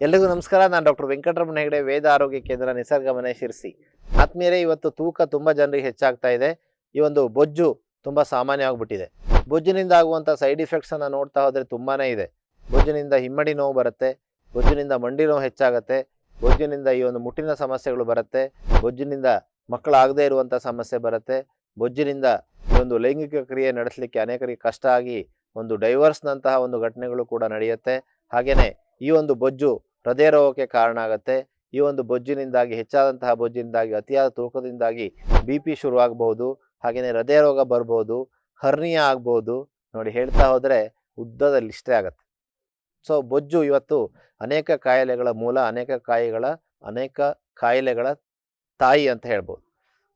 ಎಲ್ರಿಗೂ ನಮಸ್ಕಾರ. ನಾನು ಡಾಕ್ಟರ್ ವೆಂಕಟರಮಣ ಹೆಗಡೆ, ವೇದ ಆರೋಗ್ಯ ಕೇಂದ್ರ, ನಿಸರ್ಗ ಮನೆ, ಶಿರ್ಸಿ. ಆತ್ಮೀಯರೇ, ಇವತ್ತು ತೂಕ ತುಂಬ ಜನರಿಗೆ ಹೆಚ್ಚಾಗ್ತಾ ಇದೆ. ಈ ಒಂದು ಬೊಜ್ಜು ತುಂಬ ಸಾಮಾನ್ಯ ಆಗಿಬಿಟ್ಟಿದೆ. ಬೊಜ್ಜಿನಿಂದ ಆಗುವಂಥ ಸೈಡ್ ಎಫೆಕ್ಟ್ಸನ್ನು ನೋಡ್ತಾ ಹೋದರೆ ತುಂಬಾ ಇದೆ. ಬೊಜ್ಜಿನಿಂದ ಹಿಮ್ಮಡಿ ನೋವು ಬರುತ್ತೆ, ಬೊಜ್ಜಿನಿಂದ ಮಂಡಿ ನೋವು ಹೆಚ್ಚಾಗುತ್ತೆ, ಬೊಜ್ಜಿನಿಂದ ಈ ಒಂದು ಮುಟ್ಟಿನ ಸಮಸ್ಯೆಗಳು ಬರುತ್ತೆ, ಬೊಜ್ಜಿನಿಂದ ಮಕ್ಕಳಾಗದೇ ಇರುವಂಥ ಸಮಸ್ಯೆ ಬರುತ್ತೆ, ಬೊಜ್ಜಿನಿಂದ ಈ ಒಂದು ಲೈಂಗಿಕ ಕ್ರಿಯೆ ನಡೆಸಲಿಕ್ಕೆ ಅನೇಕರಿಗೆ ಕಷ್ಟ ಆಗಿ ಒಂದು ಡೈವರ್ಸ್ನಂತಹ ಒಂದು ಘಟನೆಗಳು ಕೂಡ ನಡೆಯುತ್ತೆ. ಹಾಗೆಯೇ ಈ ಒಂದು ಬೊಜ್ಜು ಹೃದಯ ರೋಗಕ್ಕೆ ಕಾರಣ ಆಗುತ್ತೆ. ಈ ಒಂದು ಬೊಜ್ಜಿನಿಂದಾಗಿ, ಹೆಚ್ಚಾದಂತಹ ಬೊಜ್ಜಿನಿಂದಾಗಿ, ಅತಿಯಾದ ತೂಕದಿಂದಾಗಿ BP ಶುರುವಾಗಬಹುದು. ಹಾಗೆಯೇ ಹೃದಯ ರೋಗ ಬರ್ಬೋದು, ಹರ್ನಿಯಾ ಆಗ್ಬೋದು. ನೋಡಿ, ಹೇಳ್ತಾ ಹೋದರೆ ಉದ್ದದಲ್ಲಿ ಇಷ್ಟೇ ಆಗುತ್ತೆ. ಸೊ ಬೊಜ್ಜು ಇವತ್ತು ಅನೇಕ ಕಾಯಿಲೆಗಳ ಮೂಲ, ಅನೇಕ ಕಾಯಿಲೆಗಳ ತಾಯಿ ಅಂತ ಹೇಳ್ಬೋದು.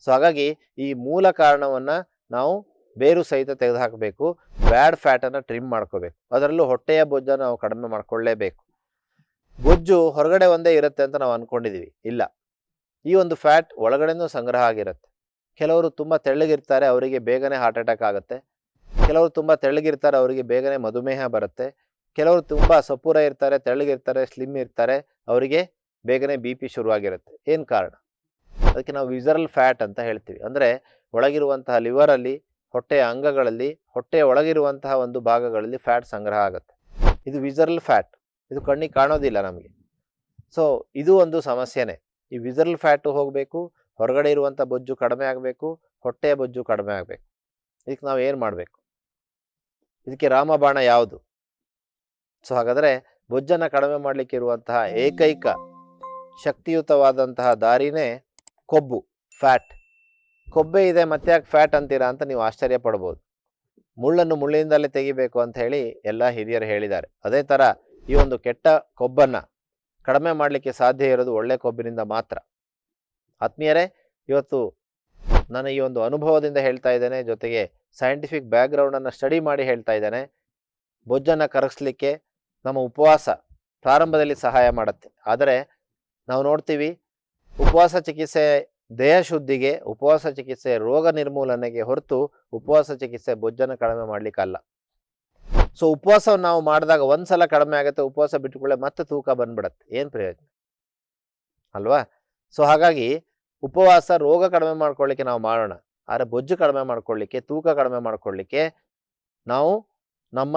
ಸೊ ಹಾಗಾಗಿ ಈ ಮೂಲ ಕಾರಣವನ್ನು ನಾವು ಬೇರು ಸಹಿತ ತೆಗೆದುಹಾಕಬೇಕು. ಬ್ಯಾಡ್ ಫ್ಯಾಟನ್ನು ಟ್ರಿಮ್ ಮಾಡ್ಕೋಬೇಕು. ಅದರಲ್ಲೂ ಹೊಟ್ಟೆಯ ಬೊಜ್ಜನ್ನು ನಾವು ಕಡಿಮೆ ಮಾಡ್ಕೊಳ್ಳೇಬೇಕು. ಬೊಜ್ಜು ಹೊರಗಡೆ ಒಂದೇ ಇರುತ್ತೆ ಅಂತ ನಾವು ಅಂದ್ಕೊಂಡಿದ್ದೀವಿ. ಇಲ್ಲ, ಈ ಒಂದು ಫ್ಯಾಟ್ ಒಳಗಡೆನೂ ಸಂಗ್ರಹ ಆಗಿರುತ್ತೆ. ಕೆಲವರು ತುಂಬ ತೆಳ್ಳಗಿರ್ತಾರೆ, ಅವರಿಗೆ ಬೇಗನೆ ಹಾರ್ಟ್ ಅಟ್ಯಾಕ್ ಆಗುತ್ತೆ. ಕೆಲವರು ತುಂಬ ತೆಳ್ಳಗಿರ್ತಾರೆ, ಅವರಿಗೆ ಬೇಗನೆ ಮಧುಮೇಹ ಬರುತ್ತೆ. ಕೆಲವರು ತುಂಬ ಸಪೂರ ಇರ್ತಾರೆ, ತೆಳ್ಳಗಿರ್ತಾರೆ, ಸ್ಲಿಮ್ ಇರ್ತಾರೆ, ಅವರಿಗೆ ಬೇಗನೆ BP ಶುರುವಾಗಿರುತ್ತೆ. ಏನು ಕಾರಣ? ಅದಕ್ಕೆ ನಾವು ವಿಸರಲ್ ಫ್ಯಾಟ್ ಅಂತ ಹೇಳ್ತೀವಿ. ಅಂದರೆ ಒಳಗಿರುವಂತಹ ಲಿವರಲ್ಲಿ, ಹೊಟ್ಟೆಯ ಅಂಗಗಳಲ್ಲಿ, ಹೊಟ್ಟೆಯ ಒಳಗಿರುವಂತಹ ಒಂದು ಭಾಗಗಳಲ್ಲಿ ಫ್ಯಾಟ್ ಸಂಗ್ರಹ ಆಗುತ್ತೆ. ಇದು ವಿಸರಲ್ ಫ್ಯಾಟ್. ಇದು ಕಣ್ಣಿಗೆ ಕಾಣೋದಿಲ್ಲ ನಮಗೆ. ಸೊ ಇದು ಒಂದು ಸಮಸ್ಯೆನೇ. ಈ ವಿಸರಲ್ ಫ್ಯಾಟು ಹೋಗಬೇಕು, ಹೊರಗಡೆ ಇರುವಂಥ ಬೊಜ್ಜು ಕಡಿಮೆ ಆಗಬೇಕು, ಹೊಟ್ಟೆಯ ಬೊಜ್ಜು ಕಡಿಮೆ ಆಗಬೇಕು. ಇದಕ್ಕೆ ನಾವು ಏನು ಮಾಡಬೇಕು? ಇದಕ್ಕೆ ರಾಮಬಾಣ ಯಾವುದು? ಸೊ ಹಾಗಾದರೆ ಬೊಜ್ಜನ್ನು ಕಡಿಮೆ ಮಾಡಲಿಕ್ಕೆ ಇರುವಂತಹ ಏಕೈಕ ಶಕ್ತಿಯುತವಾದಂತಹ ದಾರಿನೇ ಕೊಬ್ಬು, ಫ್ಯಾಟ್. ಕೊಬ್ಬೆ ಇದೆ, ಮತ್ತೆ ಯಾಕೆ ಫ್ಯಾಟ್ ಅಂತೀರಾ ಅಂತ ನೀವು ಆಶ್ಚರ್ಯ ಪಡ್ಬೋದು. ಮುಳ್ಳನ್ನು ಮುಳ್ಳಿಂದಲೇ ತೆಗಿಬೇಕು ಅಂತ ಹೇಳಿ ಎಲ್ಲ ಹಿರಿಯರು ಹೇಳಿದ್ದಾರೆ. ಅದೇ ಥರ ಈ ಒಂದು ಕೆಟ್ಟ ಕೊಬ್ಬನ್ನು ಕಡಿಮೆ ಮಾಡಲಿಕ್ಕೆ ಸಾಧ್ಯ ಇರೋದು ಒಳ್ಳೆ ಕೊಬ್ಬಿನಿಂದ ಮಾತ್ರ. ಆತ್ಮೀಯರೇ, ಇವತ್ತು ನಾನು ಈ ಒಂದು ಅನುಭವದಿಂದ ಹೇಳ್ತಾ ಇದ್ದೇನೆ, ಜೊತೆಗೆ ಸೈಂಟಿಫಿಕ್ ಬ್ಯಾಕ್ಗ್ರೌಂಡನ್ನು ಸ್ಟಡಿ ಮಾಡಿ ಹೇಳ್ತಾ ಇದ್ದೇನೆ. ಬೊಜ್ಜನ್ನು ಕರಗಿಸ್ಲಿಕ್ಕೆ ನಮ್ಮ ಉಪವಾಸ ಪ್ರಾರಂಭದಲ್ಲಿ ಸಹಾಯ ಮಾಡುತ್ತೆ. ಆದರೆ ನಾವು ನೋಡ್ತೀವಿ, ಉಪವಾಸ ಚಿಕಿತ್ಸೆ ದೇಹ ಶುದ್ಧಿಗೆ, ಉಪವಾಸ ಚಿಕಿತ್ಸೆ ರೋಗ ನಿರ್ಮೂಲನೆಗೆ ಹೊರತು ಉಪವಾಸ ಚಿಕಿತ್ಸೆ ಬೊಜ್ಜನ್ನು ಕಡಿಮೆ ಮಾಡಲಿಕ್ಕಲ್ಲ. ಸೊ ಉಪವಾಸವನ್ನು ನಾವು ಮಾಡಿದಾಗ ಒಂದ್ಸಲ ಕಡಿಮೆ ಆಗುತ್ತೆ, ಉಪವಾಸ ಬಿಟ್ಟುಕೊಳ್ಳೆ ಮತ್ತೆ ತೂಕ ಬಂದ್ಬಿಡತ್ತೆ. ಏನು ಪ್ರಯೋಜನ ಅಲ್ವಾ? ಸೊ ಹಾಗಾಗಿ ಉಪವಾಸ ರೋಗ ಕಡಿಮೆ ಮಾಡ್ಕೊಳ್ಳಿಕ್ಕೆ ನಾವು ಮಾಡೋಣ, ಆದರೆ ಬೊಜ್ಜು ಕಡಿಮೆ ಮಾಡ್ಕೊಳ್ಳಿಕ್ಕೆ, ತೂಕ ಕಡಿಮೆ ಮಾಡ್ಕೊಳ್ಳಿಕ್ಕೆ ನಾವು ನಮ್ಮ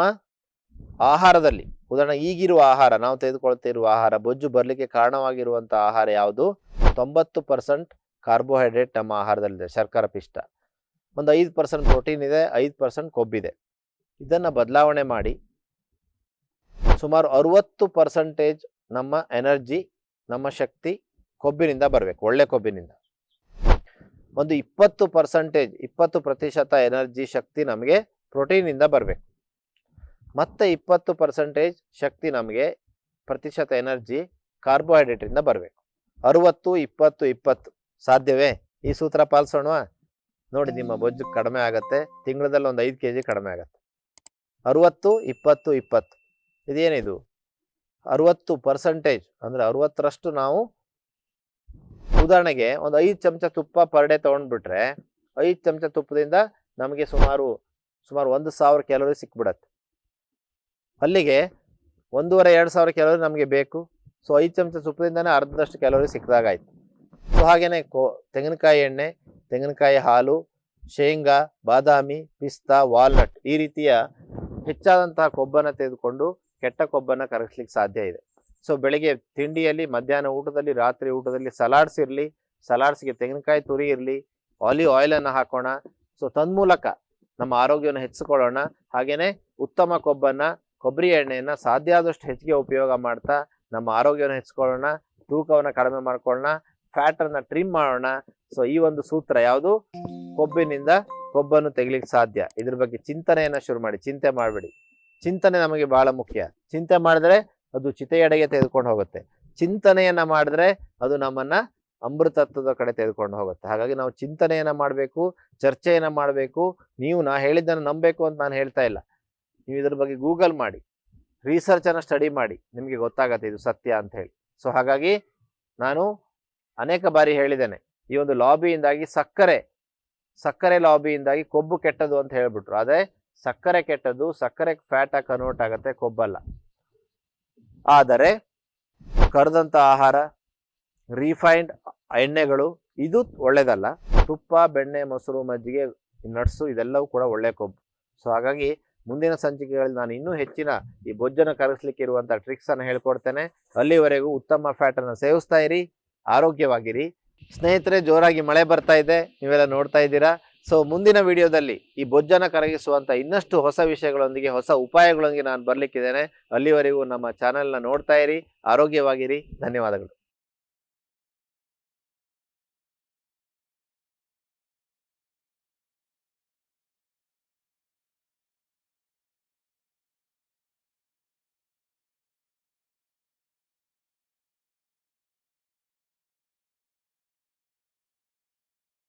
ಆಹಾರದಲ್ಲಿ, ಉದಾಹರಣೆ ಈಗಿರುವ ಆಹಾರ, ನಾವು ತೆಗೆದುಕೊಳ್ತಿರುವ ಆಹಾರ, ಬೊಜ್ಜು ಬರಲಿಕ್ಕೆ ಕಾರಣವಾಗಿರುವಂಥ ಆಹಾರ ಯಾವುದು? 90% ಕಾರ್ಬೋಹೈಡ್ರೇಟ್ ನಮ್ಮ ಆಹಾರದಲ್ಲಿದೆ, ಶರ್ಕರ ಪಿಷ್ಟ. ಒಂದು 5% ಪ್ರೋಟೀನ್ ಇದೆ, 5% ಕೊಬ್ಬಿದೆ. ಇದನ್ನು ಬದಲಾವಣೆ ಮಾಡಿ ಸುಮಾರು 60% ನಮ್ಮ ಎನರ್ಜಿ, ನಮ್ಮ ಶಕ್ತಿ ಕೊಬ್ಬಿನಿಂದ ಬರಬೇಕು, ಒಳ್ಳೆ ಕೊಬ್ಬಿನಿಂದ. ಒಂದು 20% ಎನರ್ಜಿ, ಶಕ್ತಿ ನಮಗೆ ಪ್ರೋಟೀನಿಂದ ಬರಬೇಕು. ಮತ್ತೆ 20% ಶಕ್ತಿ ನಮಗೆ, ಪ್ರತಿಶತ ಎನರ್ಜಿ ಕಾರ್ಬೋಹೈಡ್ರೇಟಿಂದ ಬರಬೇಕು. 60, 20, 20 ಸಾಧ್ಯವೇ? ಈ ಸೂತ್ರ ಪಾಲಿಸೋಣವಾ? ನೋಡಿ, ನಿಮ್ಮ ಬೊಜ್ಜು ಕಡಿಮೆ ಆಗುತ್ತೆ. ತಿಂಗಳದಲ್ಲಿ ಒಂದು 5 kg ಕಡಿಮೆ ಆಗುತ್ತೆ. 60, 20, 20 ಇದೇನಿದು? 60% ಅಂದರೆ 60ರಷ್ಟು ನಾವು, ಉದಾಹರಣೆಗೆ ಒಂದು 5 ಚಮಚ ತುಪ್ಪ ಪರ್ ಡೇ ತೊಗೊಂಡ್ಬಿಟ್ರೆ, 5 ಚಮಚ ತುಪ್ಪದಿಂದ ನಮಗೆ ಸುಮಾರು 1000 ಕ್ಯಾಲೋರಿ ಸಿಕ್ಬಿಡತ್ತೆ. ಅಲ್ಲಿಗೆ 1500-2000 ಕ್ಯಾಲೋರಿ ನಮಗೆ ಬೇಕು. ಸೊ 5 ಚಮಚ ತುಪ್ಪದಿಂದನೇ ಅರ್ಧದಷ್ಟು ಕ್ಯಾಲೋರಿ ಸಿಕ್ಕಿದಾಗಾಯ್ತು. ಸೊ ಹಾಗೆಯೇ ತೆಂಗಿನಕಾಯಿ ಎಣ್ಣೆ, ತೆಂಗಿನಕಾಯಿ ಹಾಲು, ಶೇಂಗಾ, ಬಾದಾಮಿ, ಪಿಸ್ತಾ, ವಾಲ್ನಟ್ ಈ ರೀತಿಯ ಹೆಚ್ಚಾದಂತಹ ಕೊಬ್ಬನ್ನು ತೆಗೆದುಕೊಂಡು ಕೆಟ್ಟ ಕೊಬ್ಬನ್ನು ಕರಗಿಸ್ಲಿಕ್ಕೆ ಸಾಧ್ಯ ಇದೆ. ಸೊ ಬೆಳಿಗ್ಗೆ ತಿಂಡಿಯಲ್ಲಿ, ಮಧ್ಯಾಹ್ನ ಊಟದಲ್ಲಿ, ರಾತ್ರಿ ಊಟದಲ್ಲಿ ಸಲಾಡ್ಸ್ ಇರಲಿ, ಸಲಾಡ್ಸ್ಗೆ ತೆಂಗಿನಕಾಯಿ ತುರಿ ಇರಲಿ, ಆಲಿವ್ ಆಯಿಲನ್ನು ಹಾಕೋಣ. ಸೊ ತನ್ಮೂಲಕ ನಮ್ಮ ಆರೋಗ್ಯವನ್ನು ಹೆಚ್ಚಿಕೊಳ್ಳೋಣ. ಹಾಗೆಯೇ ಉತ್ತಮ ಕೊಬ್ಬನ್ನು, ಕೊಬ್ಬರಿ ಎಣ್ಣೆಯನ್ನು ಸಾಧ್ಯ ಆದಷ್ಟು ಹೆಚ್ಚಿಗೆ ಉಪಯೋಗ ಮಾಡ್ತಾ ನಮ್ಮ ಆರೋಗ್ಯವನ್ನು ಹೆಚ್ಚಿಕೊಳ್ಳೋಣ, ತೂಕವನ್ನು ಕಡಿಮೆ ಮಾಡ್ಕೊಳ್ಳೋಣ, ಫ್ಯಾಟನ್ನು ಟ್ರಿಮ್ ಮಾಡೋಣ. ಸೊ ಈ ಒಂದು ಸೂತ್ರ ಯಾವುದು? ಕೊಬ್ಬಿನಿಂದ ಕೊಬ್ಬನ್ನು ತೆಗಿಲಿಕ್ಕೆ ಸಾಧ್ಯ. ಇದ್ರ ಬಗ್ಗೆ ಚಿಂತನೆಯನ್ನು ಶುರು ಮಾಡಿ. ಚಿಂತೆ ಮಾಡಬೇಡಿ. ಚಿಂತನೆ ನಮಗೆ ಬಹಳ ಮುಖ್ಯ. ಚಿಂತೆ ಮಾಡಿದ್ರೆ ಅದು ಚಿತೆಯೆಡೆಗೆ ತೆಗೆದುಕೊಂಡು ಹೋಗುತ್ತೆ. ಚಿಂತನೆಯನ್ನು ಮಾಡಿದ್ರೆ ಅದು ನಮ್ಮನ್ನು ಅಮೃತತ್ವದ ಕಡೆ ತೆಗೆದುಕೊಂಡು ಹೋಗುತ್ತೆ. ಹಾಗಾಗಿ ನಾವು ಚಿಂತನೆಯನ್ನು ಮಾಡಬೇಕು, ಚರ್ಚೆಯನ್ನು ಮಾಡಬೇಕು. ನೀವು ನಾ ಹೇಳಿದ್ದನ್ನು ನಂಬಬೇಕು ಅಂತ ನಾನು ಹೇಳ್ತಾ ಇಲ್ಲ. ನೀವು ಇದ್ರ ಬಗ್ಗೆ ಗೂಗಲ್ ಮಾಡಿ, ರಿಸರ್ಚನ್ನು ಸ್ಟಡಿ ಮಾಡಿ, ನಿಮಗೆ ಗೊತ್ತಾಗತ್ತೆ ಇದು ಸತ್ಯ ಅಂತ ಹೇಳಿ. ಸೊ ಹಾಗಾಗಿ ನಾನು ಅನೇಕ ಬಾರಿ ಹೇಳಿದ್ದೇನೆ, ಈ ಒಂದು ಲಾಬಿಯಿಂದಾಗಿ, ಸಕ್ಕರೆ ಲಾಬಿಯಿಂದಾಗಿ ಕೊಬ್ಬು ಕೆಟ್ಟದು ಅಂತ ಹೇಳ್ಬಿಟ್ರು. ಆದರೆ ಸಕ್ಕರೆ ಕೆಟ್ಟದ್ದು, ಸಕ್ಕರೆ ಫ್ಯಾಟಾಗಿ ಕನ್ವರ್ಟ್ ಆಗುತ್ತೆ, ಕೊಬ್ಬಲ್ಲ. ಆದರೆ ಕರೆದಂಥ ಆಹಾರ, ರಿಫೈನ್ಡ್ ಎಣ್ಣೆಗಳು ಇದು ಒಳ್ಳೆಯದಲ್ಲ. ತುಪ್ಪ, ಬೆಣ್ಣೆ, ಮೊಸರು, ಮಜ್ಜಿಗೆ, ನಟ್ಸು ಇದೆಲ್ಲವೂ ಕೂಡ ಒಳ್ಳೆಯ ಕೊಬ್ಬು. ಸೊ ಹಾಗಾಗಿ ಮುಂದಿನ ಸಂಚಿಕೆಗಳಲ್ಲಿ ನಾನು ಇನ್ನೂ ಹೆಚ್ಚಿನ ಈ ಬೊಜ್ಜನ್ನು ಕರಗಿಸ್ಲಿಕ್ಕೆ ಇರುವಂಥ ಟ್ರಿಕ್ಸನ್ನು ಹೇಳ್ಕೊಡ್ತೇನೆ. ಅಲ್ಲಿವರೆಗೂ ಉತ್ತಮ ಫ್ಯಾಟನ್ನು ಸೇವಿಸ್ತಾ ಇರಿ, ಆರೋಗ್ಯವಾಗಿರಿ. ಸ್ನೇಹಿತರೆ, ಜೋರಾಗಿ ಮಳೆ ಬರ್ತಾ ಇದೆ, ನೀವೆಲ್ಲ ನೋಡ್ತಾ ಇದ್ದೀರಾ. ಸೊ ಮುಂದಿನ ವಿಡಿಯೋದಲ್ಲಿ ಈ ಬೊಜ್ಜನ್ನು ಕರಗಿಸುವಂಥ ಇನ್ನಷ್ಟು ಹೊಸ ವಿಷಯಗಳೊಂದಿಗೆ, ಹೊಸ ಉಪಾಯಗಳೊಂದಿಗೆ ನಾನು ಬರಲಿಕ್ಕಿದ್ದೇನೆ. ಅಲ್ಲಿವರೆಗೂ ನಮ್ಮ ಚಾನೆಲ್ನ ನೋಡ್ತಾ ಇರಿ, ಆರೋಗ್ಯವಾಗಿರಿ. ಧನ್ಯವಾದಗಳು.